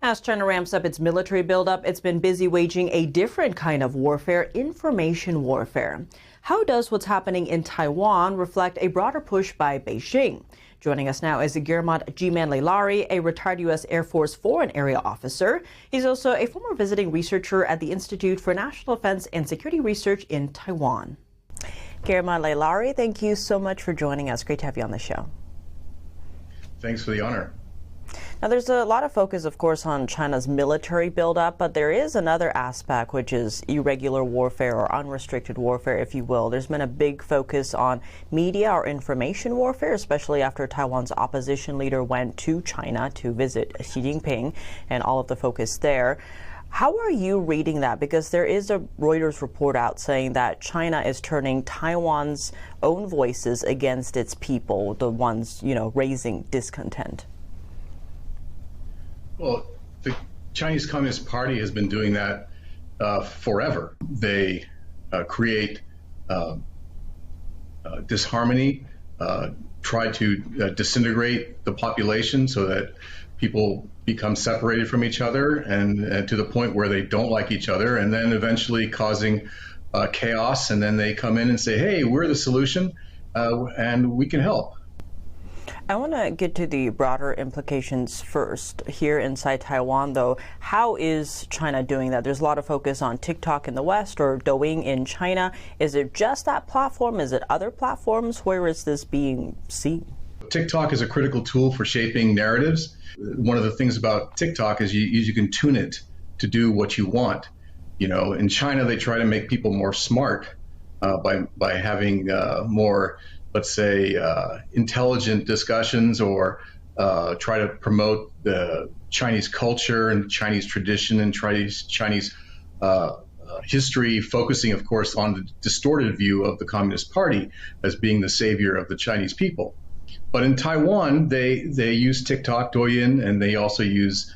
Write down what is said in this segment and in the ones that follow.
As China ramps up its military buildup, it's been busy waging a different kind of warfare, information warfare. How does what's happening in Taiwan reflect a broader push by Beijing? Joining us now is吉耐狮, a retired U.S. Air Force Foreign Area Officer. He's also a former visiting researcher at the Institute for National Defense and Security Research in Taiwan.吉耐狮, thank you so much for joining us. Great to have you on the show. Thanks for the honor. Now, there's a lot of focus, of course, on China's military buildup, but there is another aspect, which is irregular warfare or unrestricted warfare, if you will. There's been a big focus on media or information warfare, especially after Taiwan's opposition leader went to China to visit Xi Jinping and all of the focus there. How are you reading that? Because there is a Reuters report out saying that China is turning Taiwan's own voices against its people, the ones, raising discontent. Well, the Chinese Communist Party has been doing that forever. They create disharmony, try to disintegrate the population so that people become separated from each other and to the point where they don't like each other, and then eventually causing chaos. And then they come in and say, hey, we're the solution and we can help. I want to get to the broader implications first. Here inside Taiwan, though, how is China doing that? There's a lot of focus on TikTok in the West or Douyin in China. Is it just that platform? Is it other platforms? Where is this being seen? TikTok is a critical tool for shaping narratives. One of the things about TikTok is you can tune it to do what you want. In China, they try to make people more smart by having more, let's say, intelligent discussions, or try to promote the Chinese culture and Chinese tradition and Chinese history, focusing, of course, on the distorted view of the Communist Party as being the savior of the Chinese people. But in Taiwan, they use TikTok, Douyin, and they also use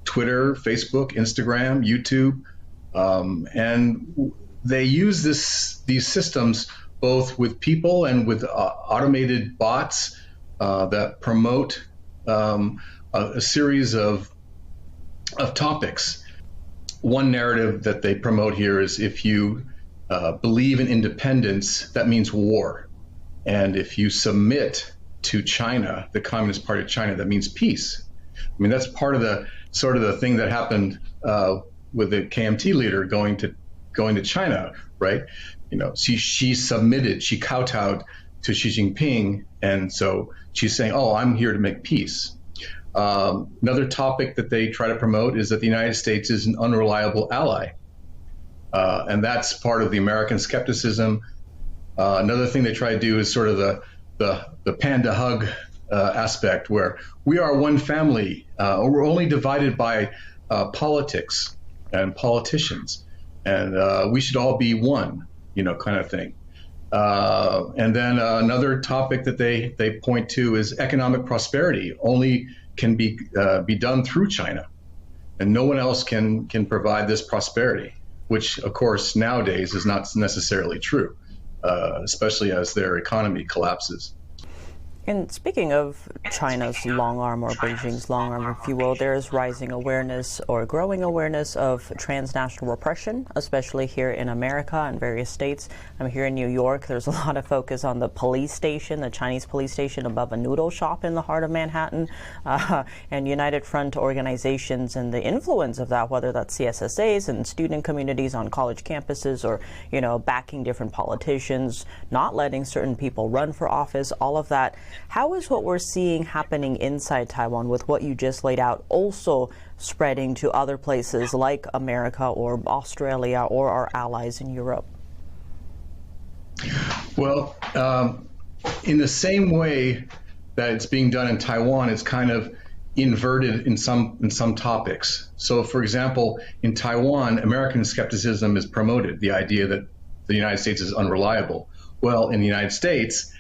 Twitter, Facebook, Instagram, YouTube, and they use these systems both with people and with automated bots that promote a series of topics. One narrative that they promote here is, if you believe in independence, that means war. And if you submit to China, the Communist Party of China, that means peace. I mean, that's part of the thing that happened with the KMT leader going to China, right? She submitted, she kowtowed to Xi Jinping, and so she's saying, oh, I'm here to make peace. Another topic that they try to promote is that the United States is an unreliable ally. And that's part of the American skepticism. Another thing they try to do is sort of the panda hug aspect, where we are one family, or we're only divided by politics and politicians, and we should all be one, kind of thing. And then another topic that they point to is economic prosperity only can be done through China, and no one else can provide this prosperity, which, of course, nowadays is not necessarily true. Especially as their economy collapses. And speaking of China's long arm, or Beijing's long arm, if you will, there is rising awareness or growing awareness of transnational repression, especially here in America and various states. I'm here in New York. There's a lot of focus on the police station, the Chinese police station above a noodle shop in the heart of Manhattan, and United Front organizations and the influence of that, whether that's CSSAs and student communities on college campuses, or, backing different politicians, not letting certain people run for office, all of that. How is what we're seeing happening inside Taiwan with what you just laid out also spreading to other places like America or Australia or our allies in Europe? Well, in the same way that it's being done in Taiwan, it's kind of inverted in some topics. So, for example, in Taiwan, American skepticism is promoted, the idea that the United States is unreliable. Well, in the United States,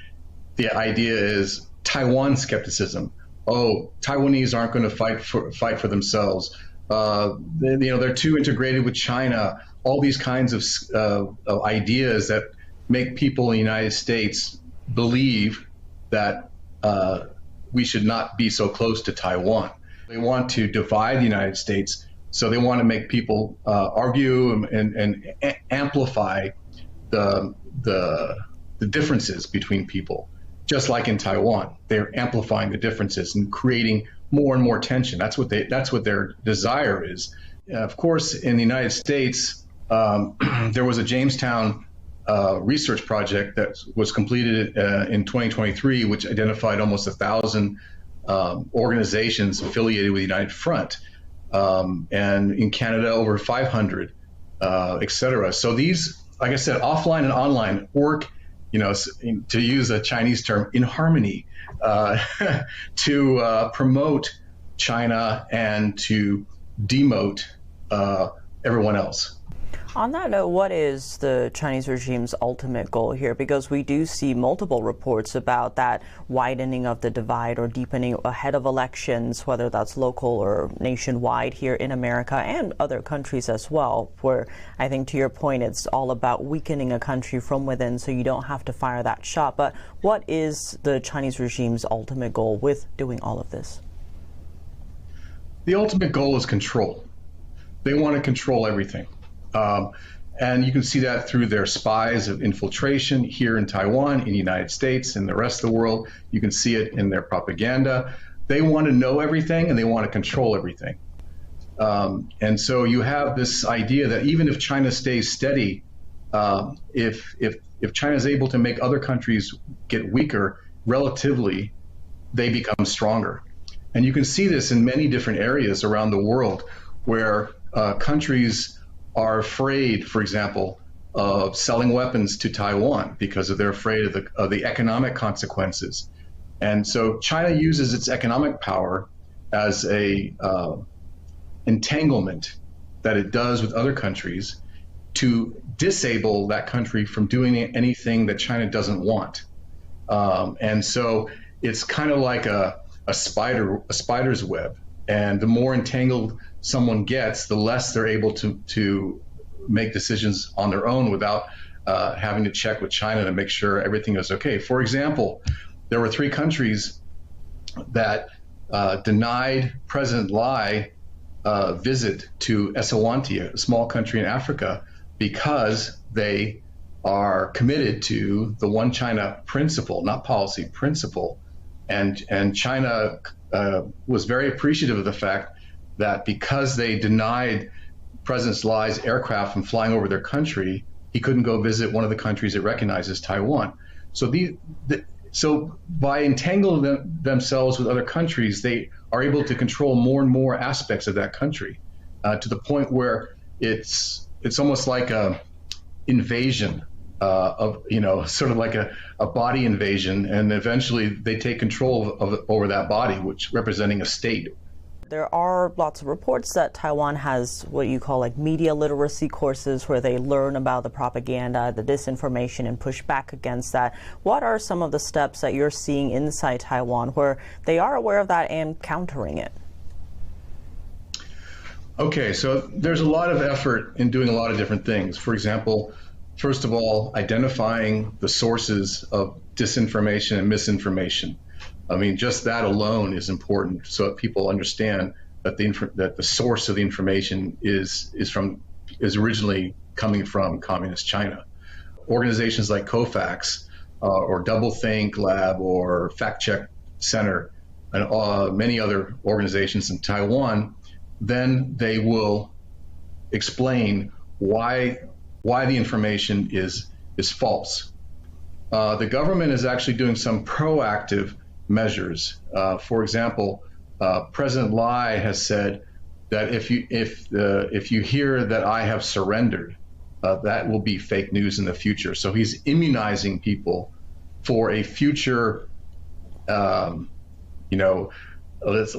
the idea is Taiwan skepticism. Oh, Taiwanese aren't going to fight for themselves. They're too integrated with China. All these kinds of ideas that make people in the United States believe that we should not be so close to Taiwan. They want to divide the United States, so they want to make people argue and amplify the differences between people. Just like in Taiwan, they're amplifying the differences and creating more and more tension. That's what their desire is. Of course, in the United States, there was a Jamestown research project that was completed in 2023, which identified almost 1,000 organizations affiliated with the United Front, and in Canada over 500, et cetera. So these, like I said, offline and online work, to use a Chinese term, in harmony, to promote China and to demote everyone else. On that note, what is the Chinese regime's ultimate goal here? Because we do see multiple reports about that widening of the divide or deepening ahead of elections, whether that's local or nationwide here in America and other countries as well, where I think, to your point, it's all about weakening a country from within so you don't have to fire that shot. But what is the Chinese regime's ultimate goal with doing all of this? The ultimate goal is control. They want to control everything. And you can see that through their spies of infiltration here in Taiwan, in the United States, and the rest of the world. You can see it in their propaganda. They want to know everything and they want to control everything. And so you have this idea that even if China stays steady, if China is able to make other countries get weaker relatively, they become stronger. And you can see this in many different areas around the world where countries are afraid, for example, of selling weapons to Taiwan because they're afraid of the economic consequences. And so China uses its economic power as a entanglement that it does with other countries to disable that country from doing anything that China doesn't want. And so it's kind of like a spider's web. And the more entangled someone gets, the less they're able to make decisions on their own without having to check with China to make sure everything is okay. For example, there were 3 countries that denied President Lai visit to Eswatini, a small country in Africa, because they are committed to the one China principle, not policy, principle. And China was very appreciative of the fact that because they denied President Lai's aircraft from flying over their country, he couldn't go visit one of the countries it recognizes, Taiwan. So so by entangling themselves with other countries, they are able to control more and more aspects of that country, to the point where it's almost like a invasion of, sort of like a body invasion, and eventually they take control over that body, which representing a state. There are lots of reports that Taiwan has what you call like media literacy courses where they learn about the propaganda, the disinformation, and push back against that. What are some of the steps that you're seeing inside Taiwan where they are aware of that and countering it? Okay, so there's a lot of effort in doing a lot of different things. For example, first of all, identifying the sources of disinformation and misinformation. I mean, just that alone is important, so that people understand that the source of the information is originally coming from communist China. Organizations like COFAX or Doublethink Lab or Fact Check Center and many other organizations in Taiwan, then they will explain why the information is false. The government is actually doing some proactive measures. For example, President Lai has said that if you hear that I have surrendered, that will be fake news in the future. So he's immunizing people for a future, let's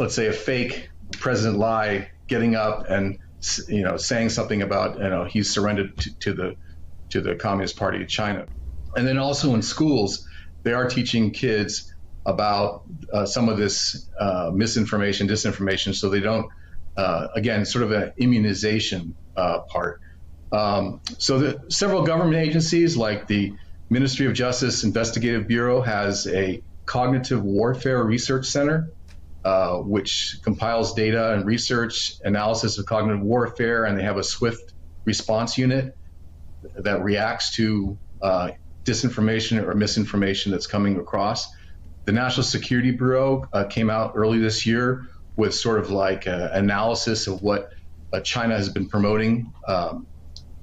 say a fake President Lai getting up and saying something about he's surrendered to the Communist Party of China. And then also in schools, they are teaching kids about some of this misinformation, disinformation, so they don't, again, sort of an immunization part. So several government agencies like the Ministry of Justice Investigative Bureau has a cognitive warfare research center which compiles data and research analysis of cognitive warfare, and they have a swift response unit that reacts to disinformation or misinformation that's coming across. The National Security Bureau came out early this year with sort of like an analysis of what China has been promoting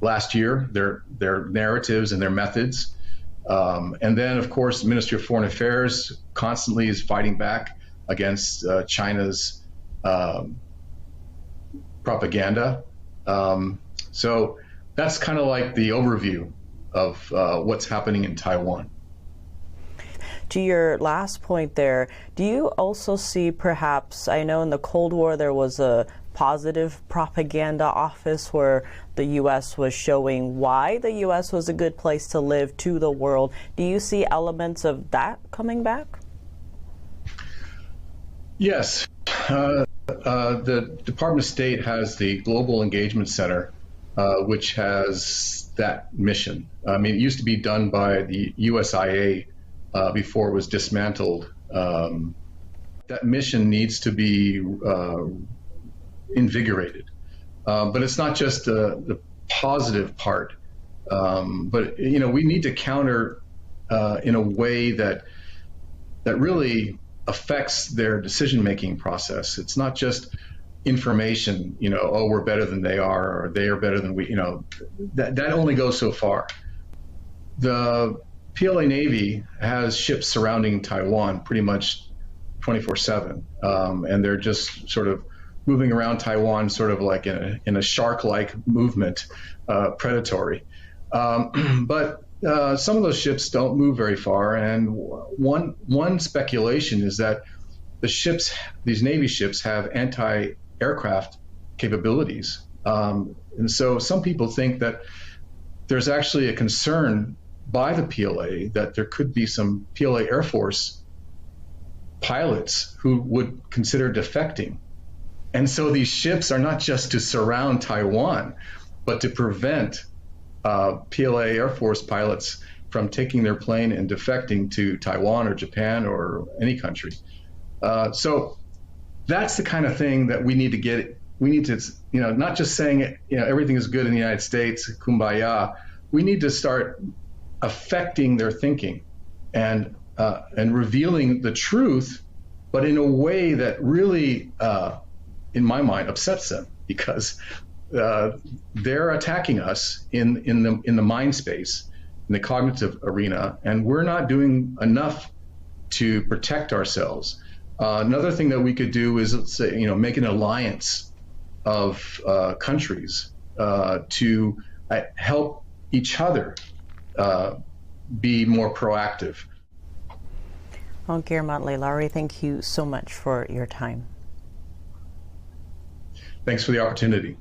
last year, their narratives and their methods. And then, of course, the Ministry of Foreign Affairs constantly is fighting back against China's propaganda. So that's kind of like the overview of what's happening in Taiwan. To your last point there, do you also see perhaps, I know in the Cold War there was a positive propaganda office where the U.S. was showing why the U.S. was a good place to live to the world. Do you see elements of that coming back? Yes. The Department of State has the Global Engagement Center, which has that mission. I mean, it used to be done by the USIA before it was dismantled. That mission needs to be invigorated. But it's not just the positive part. But, you know, we need to counter in a way that really affects their decision-making process. It's not just information, you know, oh, we're better than they are, or they are better than we, you know, that only goes so far. The PLA Navy has ships surrounding Taiwan pretty much 24/7, and they're just sort of moving around Taiwan sort of like in a shark-like movement, predatory. But some of those ships don't move very far, and one speculation is that the ships, these Navy ships, have anti-aircraft capabilities. And so some people think that there's actually a concern by the PLA that there could be some PLA Air Force pilots who would consider defecting. And so these ships are not just to surround Taiwan, but to prevent PLA Air Force pilots from taking their plane and defecting to Taiwan or Japan or any country. So that's the kind of thing that we need to get. We need to, you know, not just saying, you know, everything is good in the United States, kumbaya. We need to start affecting their thinking and revealing the truth, but in a way that really, in my mind, upsets them, because they're attacking us in the mind space, in the cognitive arena, and we're not doing enough to protect ourselves. Another thing that we could do is, let's say, you know, make an alliance of countries to help each other be more proactive. Well, Guillermo Leilari, thank you so much for your time. Thanks for the opportunity.